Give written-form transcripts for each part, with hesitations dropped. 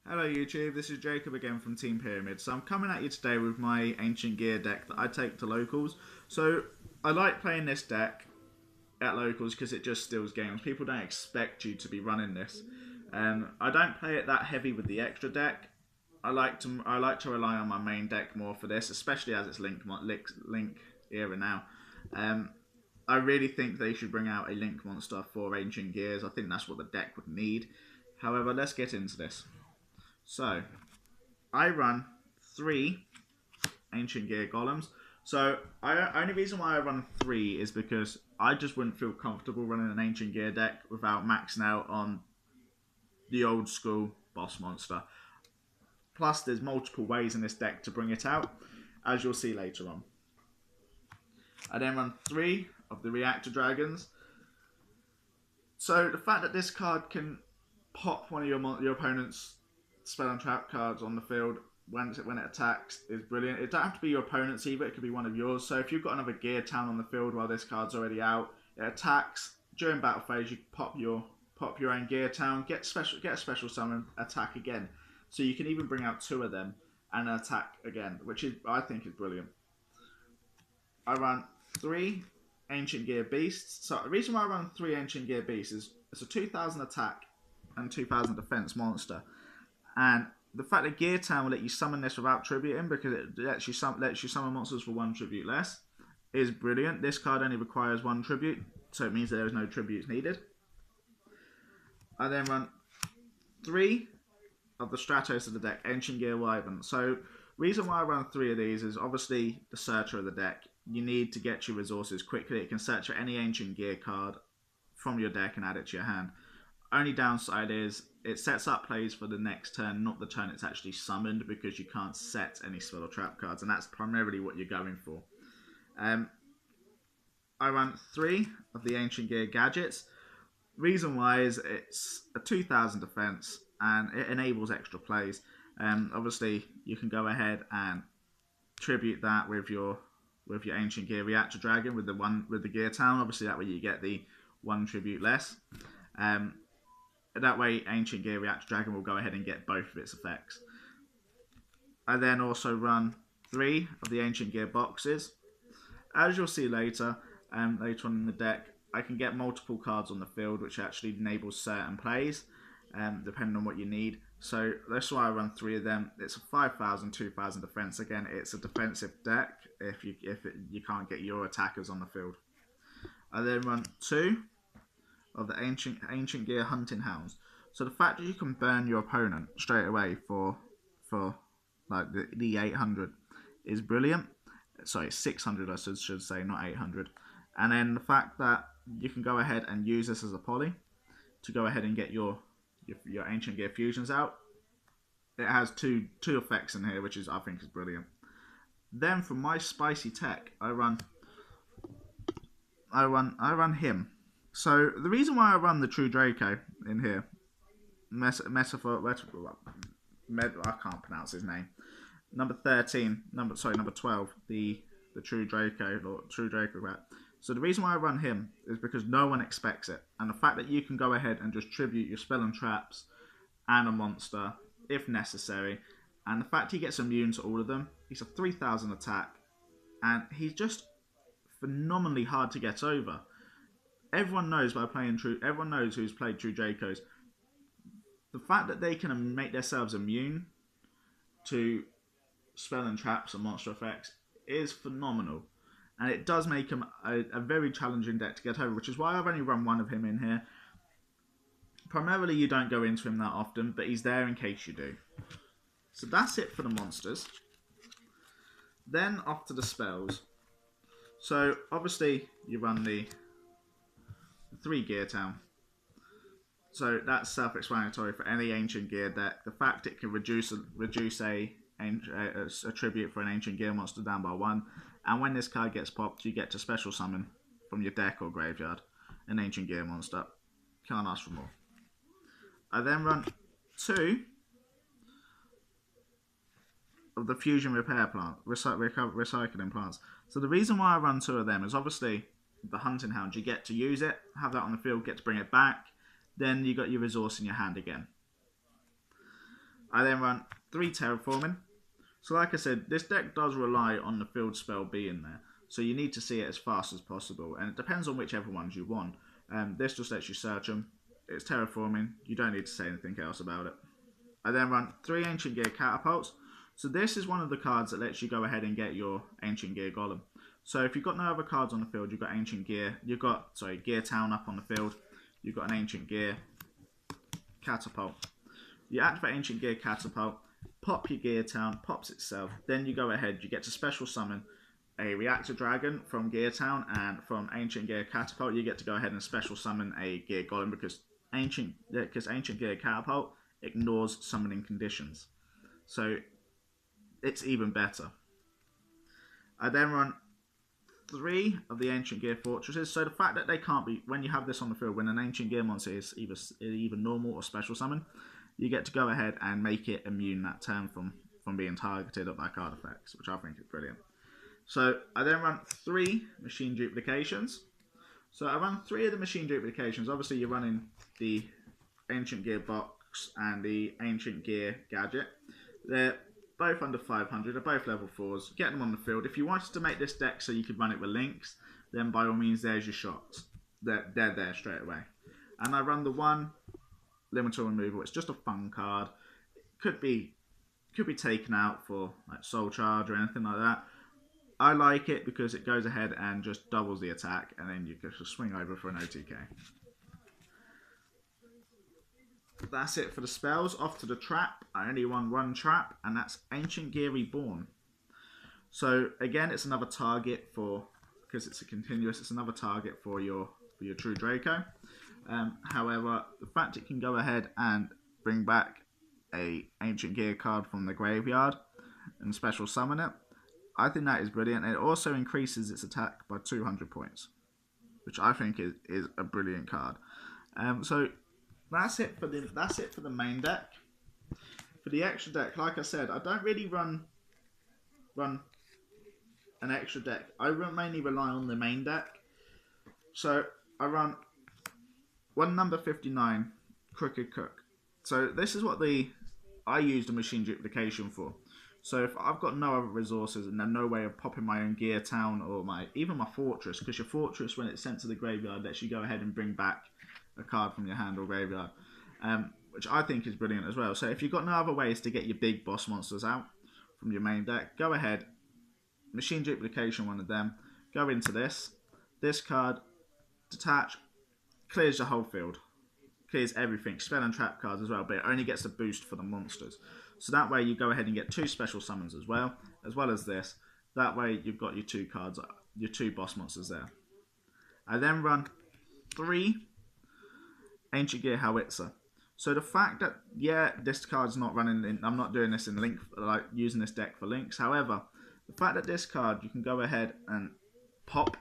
Hello YouTube, this is Jacob again from Team Pyramid. So I'm coming at you today with my Ancient Gear deck that I take to locals. So I like playing this deck at locals because it just steals games. People don't expect you to be running this. I don't play it that heavy with the extra deck. I like to rely on my main deck more for this, especially as it's Link era now. I really think they should bring out a Link monster for Ancient Gears. I think that's what the deck would need. However, let's get into this. So, I run 3 Ancient Gear Golems. So, only reason why I run 3 is because I just wouldn't feel comfortable running an Ancient Gear deck without maxing out on the old school boss monster. Plus, there's multiple ways in this deck to bring it out, as you'll see later on. I then run 3 of the Reactor Dragons. So, the fact that this card can pop one of your opponent's spell and trap cards on the field when it attacks is brilliant. It don't have to be your opponent's either, it could be one of yours. So if you've got another Gear Town on the field while this card's already out, it attacks during battle phase. You pop your own Gear Town, get a special summon, attack again. So you can even bring out 2 of them and attack again, which I think is brilliant. I run 3 Ancient Gear Beasts. So the reason why I run 3 Ancient Gear Beasts is it's a 2000 attack and 2000 defense monster. And the fact that Gear Town will let you summon this without tributing, because it lets you summon monsters for 1 tribute less, is brilliant. This card only requires 1 tribute, so it means that there is no tributes needed. I then run 3 of the Stratos of the deck, Ancient Gear Wyvern. So, reason why I run 3 of these is obviously the searcher of the deck. You need to get your resources quickly. It can search for any Ancient Gear card from your deck and add it to your hand. Only downside is it sets up plays for the next turn, not the turn it's actually summoned, because you can't set any spell or trap cards, and that's primarily what you're going for. I run 3 of the Ancient Gear Gadgets. Reason why is it's a 2000 defense and it enables extra plays. Obviously, you can go ahead and tribute that with your Ancient Gear Reactor Dragon with the Gear Town. Obviously, that way you get the 1 tribute less. That way, Ancient Gear Reactor Dragon will go ahead and get both of its effects. I then also run 3 of the Ancient Gear boxes. As you'll see later on in the deck, I can get multiple cards on the field, which actually enables certain plays, depending on what you need. So that's why I run 3 of them. It's a 5000, 2000 defense. Again, it's a defensive deck if you can't get your attackers on the field. I then run 2 of the Ancient Gear Hunting Hounds. So the fact that you can burn your opponent straight away for like the 800 is brilliant. Sorry, 600 I should say, not 800. And then the fact that you can go ahead and use this as a poly to go ahead and get your Ancient Gear Fusions out. It has two effects in here, which I think is brilliant. Then for my spicy tech, I run him. So the reason why I run the True Draco in here, I can't pronounce his name. Number 13, number 12, the True Draco or True Draco rat. So the reason why I run him is because no one expects it, and the fact that you can go ahead and just tribute your spell and traps and a monster if necessary, and the fact he gets immune to all of them. He's a 3000 attack, and he's just phenomenally hard to get over. Everyone knows everyone knows who's played True Dracos. The fact that they can make themselves immune to spell and traps and monster effects is phenomenal. And it does make him a very challenging deck to get over, which is why I've only run 1 of him in here. Primarily, you don't go into him that often, but he's there in case you do. So that's it for the monsters. Then off to the spells. So obviously, you run the 3 Gear Town. So that's self-explanatory for any Ancient Gear deck. The fact it can reduce a tribute for an Ancient Gear monster down by 1, and when this card gets popped, you get to special summon from your deck or graveyard an Ancient Gear monster. Can't ask for more. I then run 2 of the Fusion Repair plant, recycling plants. So the reason why I run 2 of them is obviously the Hunting Hound. You get to use it, have that on the field, get to bring it back, then you got your resource in your hand again. I then run 3 Terraforming. So like I said, this deck does rely on the field spell being there. So you need to see it as fast as possible. And it depends on whichever ones you want. This just lets you search them. It's Terraforming. You don't need to say anything else about it. I then run 3 Ancient Gear Catapults. So this is one of the cards that lets you go ahead and get your Ancient Gear Golem. So if you've got no other cards on the field, you've got Ancient Gear. You've got, Gear Town up on the field. You've got an Ancient Gear Catapult. You activate Ancient Gear Catapult, pop your Gear Town, pops itself. Then you go ahead, you get to special summon a Reactor Dragon from Gear Town, and from Ancient Gear Catapult, you get to go ahead and special summon a Gear Golem because Ancient Gear Catapult ignores summoning conditions. So it's even better. I then run 3 of the Ancient Gear Fortresses. So the fact that they can't be, when you have this on the field, when an Ancient Gear monster is either normal or special summon, you get to go ahead and make it immune that turn from being targeted by card effects, which I think is brilliant. So I then run 3 Machine Duplications. So I run 3 of the Machine Duplications. Obviously you're running the Ancient Gear box and the Ancient Gear gadget. They're both under 500, they're both level 4s. Get them on the field. If you wanted to make this deck so you could run it with links, then by all means there's your shots. They're there straight away. And I run the 1 Limital Removal. It's just a fun card. It could be taken out for like Soul Charge or anything like that. I like it because it goes ahead and just doubles the attack, and then you can just swing over for an OTK. That's it for the spells. Off to the trap. I only run 1 trap, and that's Ancient Gear Reborn. So again, it's another target because it's a continuous. It's another target for your True Draco. However, the fact it can go ahead and bring back a Ancient Gear card from the graveyard and special summon it, I think that is brilliant. It also increases its attack by 200 points, which I think is a brilliant card. So that's it for the main deck. For the extra deck, like I said, I don't really run an extra deck. I mainly rely on the main deck. So I run 1 number 59 Crooked Cook. So this is what I use the Machine Duplication for. So if I've got no other resources and there's no way of popping my own Gear Town or even my Fortress, because your Fortress, when it's sent to the graveyard, lets you go ahead and bring back a card from your hand or graveyard, which I think is brilliant as well. So if you've got no other ways to get your big boss monsters out from your main deck, go ahead, Machine Duplication, one of them, go into this card, detach, clears the whole field, clears everything, spell and trap cards as well, but it only gets a boost for the monsters. So that way you go ahead and get 2 special summons as well as this. That way you've got your 2 cards, your 2 boss monsters there. I then run 3 Ancient Gear Howitzer. So the fact that, this card's not running I'm not doing this in link, like using this deck for links. However, the fact that this card, you can go ahead and pop.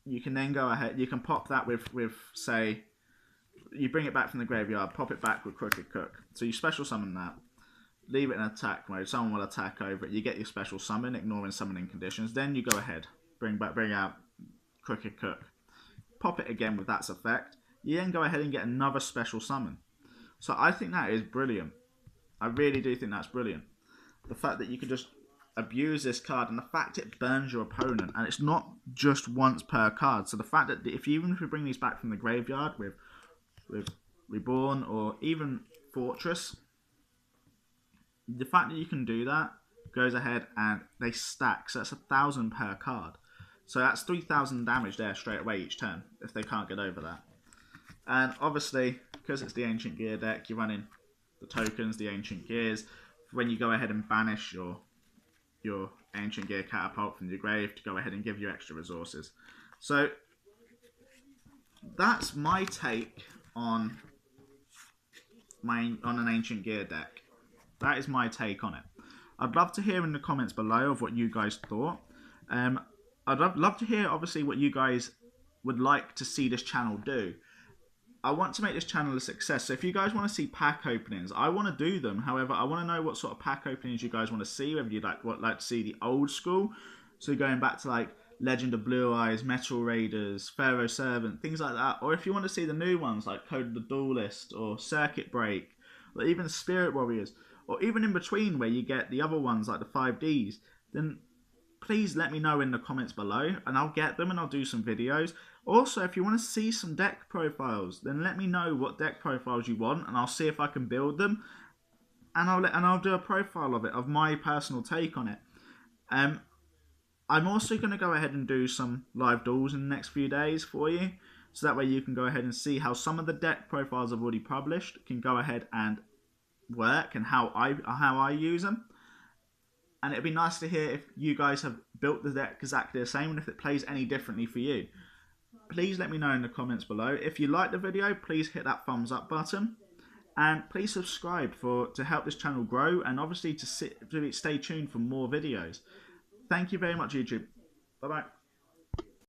You can then go ahead, you can pop that with say, you bring it back from the graveyard, pop it back with Crooked Cook. So you special summon that, leave it in attack mode, someone will attack over it, you get your special summon, ignoring summoning conditions, then you go ahead, bring out Crooked Cook, pop it again with that effect, you then go ahead and get another special summon. So I think that is brilliant. I really do think that's brilliant. The fact that you can just abuse this card, and the fact it burns your opponent, and it's not just once per card. So the fact that even if you bring these back from the graveyard with Reborn or even Fortress, the fact that you can do that goes ahead and they stack. So that's 1,000 per card. So that's 3,000 damage there straight away each turn if they can't get over that. And obviously, because it's the Ancient Gear deck, you're running the tokens, the Ancient Gears. When you go ahead and banish your Ancient Gear Catapult from your grave to go ahead and give you extra resources. So that's my take on an Ancient Gear deck. That is my take on it. I'd love to hear in the comments below of what you guys thought. I'd love to hear obviously what you guys would like to see this channel do. I want to make this channel a success. So if you guys want to see pack openings, I want to do them. However, I want to know what sort of pack openings you guys want to see. Whether you'd like to see the old school, so going back to like Legend of Blue Eyes, Metal Raiders, Pharaoh Servant, things like that. Or if you want to see the new ones like Code of the Duelist or Circuit Break, or even Spirit Warriors, or even in between where you get the other ones like the 5Ds, then please let me know in the comments below and I'll get them and I'll do some videos. Also, if you want to see some deck profiles, then let me know what deck profiles you want and I'll see if I can build them, and I'll do a profile of it, of my personal take on it. I'm also going to go ahead and do some live duels in the next few days for you, so that way you can go ahead and see how some of the deck profiles I've already published can go ahead and work, and how I use them. And it'd be nice to hear if you guys have built the deck exactly the same and if it plays any differently for you. Please let me know in the comments below. If you like the video, please hit that thumbs up button. And please subscribe to help this channel grow, and obviously to stay tuned for more videos. Thank you very much, YouTube. Bye-bye.